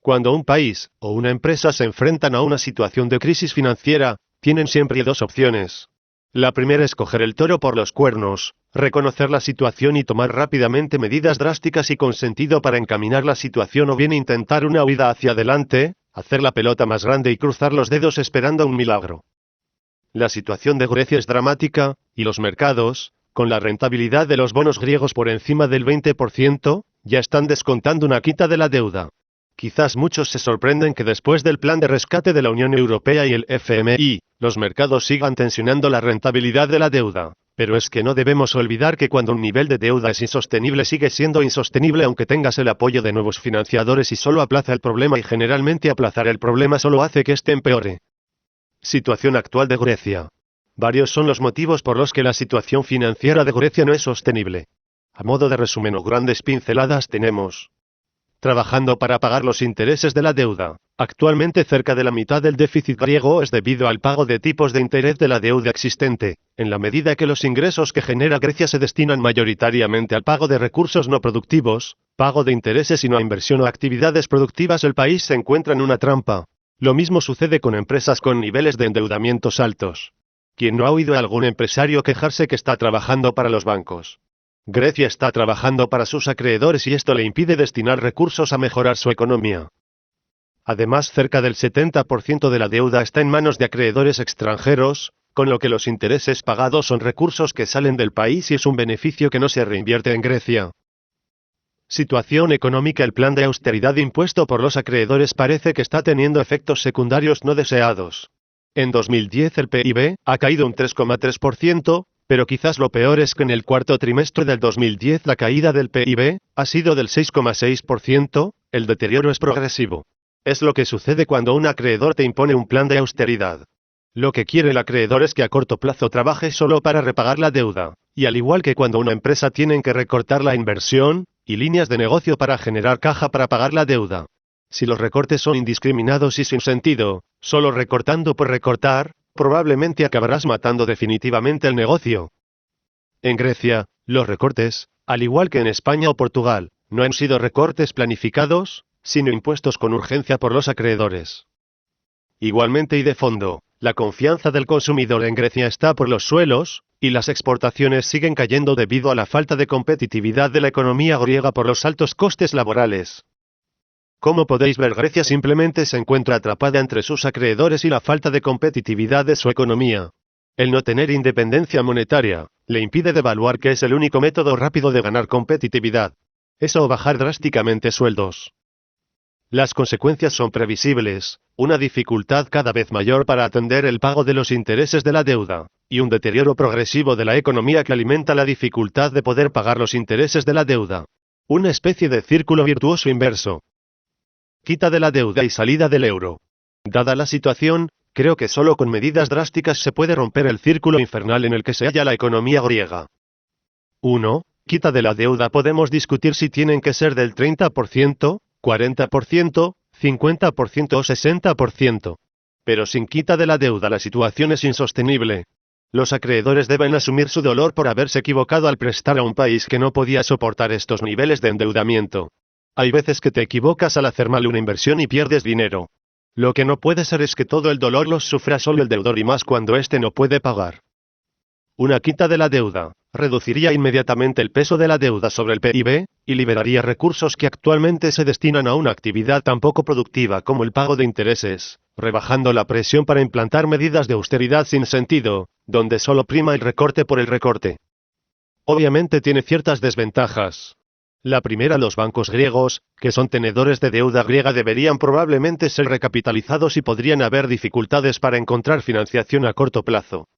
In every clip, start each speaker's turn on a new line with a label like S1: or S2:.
S1: Cuando un país o una empresa se enfrentan a una situación de crisis financiera, tienen siempre dos opciones. La primera es coger el toro por los cuernos, reconocer la situación y tomar rápidamente medidas drásticas y con sentido para encaminar la situación, o bien intentar una huida hacia adelante, hacer la pelota más grande y cruzar los dedos esperando un milagro. La situación de Grecia es dramática, y los mercados, con la rentabilidad de los bonos griegos por encima del 20%, ya están descontando una quita de la deuda. Quizás muchos se sorprenden que después del plan de rescate de la Unión Europea y el FMI, los mercados sigan tensionando la rentabilidad de la deuda. Pero es que no debemos olvidar que cuando un nivel de deuda es insostenible, sigue siendo insostenible aunque tengas el apoyo de nuevos financiadores, y solo aplaza el problema, y generalmente aplazar el problema solo hace que éste empeore. Situación actual de Grecia. Varios son los motivos por los que la situación financiera de Grecia no es sostenible. A modo de resumen o grandes pinceladas tenemos: trabajando para pagar los intereses de la deuda. Actualmente cerca de la mitad del déficit griego es debido al pago de tipos de interés de la deuda existente, en la medida que los ingresos que genera Grecia se destinan mayoritariamente al pago de recursos no productivos, pago de intereses y no a inversión o actividades productivas. El país se encuentra en una trampa. Lo mismo sucede con empresas con niveles de endeudamientos altos. ¿Quién no ha oído a algún empresario quejarse que está trabajando para los bancos? Grecia está trabajando para sus acreedores y esto le impide destinar recursos a mejorar su economía. Además, cerca del 70% de la deuda está en manos de acreedores extranjeros, con lo que los intereses pagados son recursos que salen del país y es un beneficio que no se reinvierte en Grecia. Situación económica. El plan de austeridad impuesto por los acreedores parece que está teniendo efectos secundarios no deseados. En 2010 el PIB ha caído un 3,3%, pero quizás lo peor es que en el cuarto trimestre del 2010 la caída del PIB ha sido del 6,6%, el deterioro es progresivo. Es lo que sucede cuando un acreedor te impone un plan de austeridad. Lo que quiere el acreedor es que a corto plazo trabajes solo para repagar la deuda, y al igual que cuando una empresa tiene que recortar la inversión y líneas de negocio para generar caja para pagar la deuda. Si los recortes son indiscriminados y sin sentido, solo recortando por recortar, probablemente acabarás matando definitivamente el negocio. En Grecia, los recortes, al igual que en España o Portugal, no han sido recortes planificados, sino impuestos con urgencia por los acreedores. Igualmente y de fondo, la confianza del consumidor en Grecia está por los suelos, y las exportaciones siguen cayendo debido a la falta de competitividad de la economía griega por los altos costes laborales. Como podéis ver, Grecia simplemente se encuentra atrapada entre sus acreedores y la falta de competitividad de su economía. El no tener independencia monetaria le impide devaluar, que es el único método rápido de ganar competitividad. Eso o bajar drásticamente sueldos. Las consecuencias son previsibles: una dificultad cada vez mayor para atender el pago de los intereses de la deuda, y un deterioro progresivo de la economía que alimenta la dificultad de poder pagar los intereses de la deuda. Una especie de círculo virtuoso inverso. Quita de la deuda y salida del euro. Dada la situación, creo que solo con medidas drásticas se puede romper el círculo infernal en el que se halla la economía griega. 1. Quita de la deuda. Podemos discutir si tienen que ser del 30%, 40%, 50% o 60%. Pero sin quita de la deuda la situación es insostenible. Los acreedores deben asumir su dolor por haberse equivocado al prestar a un país que no podía soportar estos niveles de endeudamiento. Hay veces que te equivocas al hacer mal una inversión y pierdes dinero. Lo que no puede ser es que todo el dolor los sufra solo el deudor, y más cuando éste no puede pagar. Una quita de la deuda reduciría inmediatamente el peso de la deuda sobre el PIB, y liberaría recursos que actualmente se destinan a una actividad tan poco productiva como el pago de intereses, rebajando la presión para implantar medidas de austeridad sin sentido, donde solo prima el recorte por el recorte. Obviamente tiene ciertas desventajas. La primera: los bancos griegos, que son tenedores de deuda griega, deberían probablemente ser recapitalizados y podrían haber dificultades para encontrar financiación a corto plazo.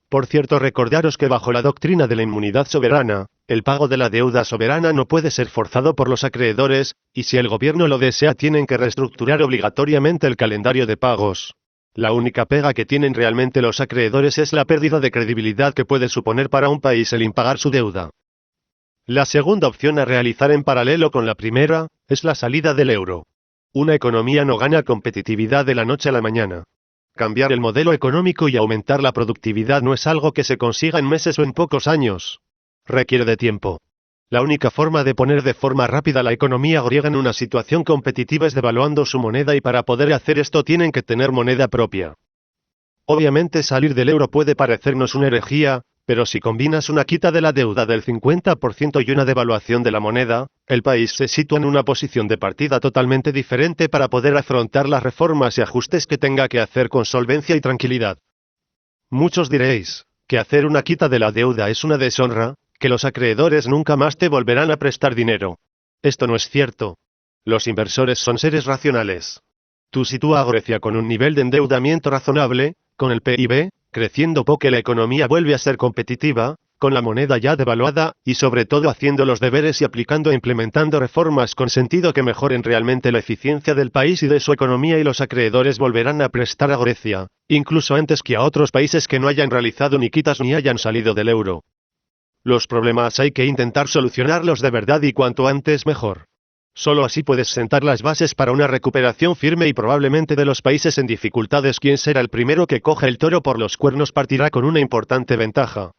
S1: Por cierto, recordaros que bajo la doctrina de la inmunidad soberana, el pago de la deuda soberana no puede ser forzado por los acreedores, y si el gobierno lo desea tienen que reestructurar obligatoriamente el calendario de pagos. La única pega que tienen realmente los acreedores es la pérdida de credibilidad que puede suponer para un país el impagar su deuda. La segunda opción a realizar en paralelo con la primera es la salida del euro. Una economía no gana competitividad de la noche a la mañana. Cambiar el modelo económico y aumentar la productividad no es algo que se consiga en meses o en pocos años. Requiere de tiempo. La única forma de poner de forma rápida la economía griega en una situación competitiva es devaluando su moneda, y para poder hacer esto tienen que tener moneda propia. Obviamente salir del euro puede parecernos una herejía, pero si combinas una quita de la deuda del 50% y una devaluación de la moneda, el país se sitúa en una posición de partida totalmente diferente para poder afrontar las reformas y ajustes que tenga que hacer con solvencia y tranquilidad. Muchos diréis que hacer una quita de la deuda es una deshonra, que los acreedores nunca más te volverán a prestar dinero. Esto no es cierto. Los inversores son seres racionales. Tú sitúa a Grecia con un nivel de endeudamiento razonable, con el PIB creciendo poco y la economía vuelve a ser competitiva, con la moneda ya devaluada, y sobre todo haciendo los deberes y aplicando e implementando reformas con sentido que mejoren realmente la eficiencia del país y de su economía, y los acreedores volverán a prestar a Grecia, incluso antes que a otros países que no hayan realizado ni quitas ni hayan salido del euro. Los problemas hay que intentar solucionarlos de verdad y cuanto antes mejor. Solo así puedes sentar las bases para una recuperación firme, y probablemente de los países en dificultades quien será el primero que coja el toro por los cuernos partirá con una importante ventaja.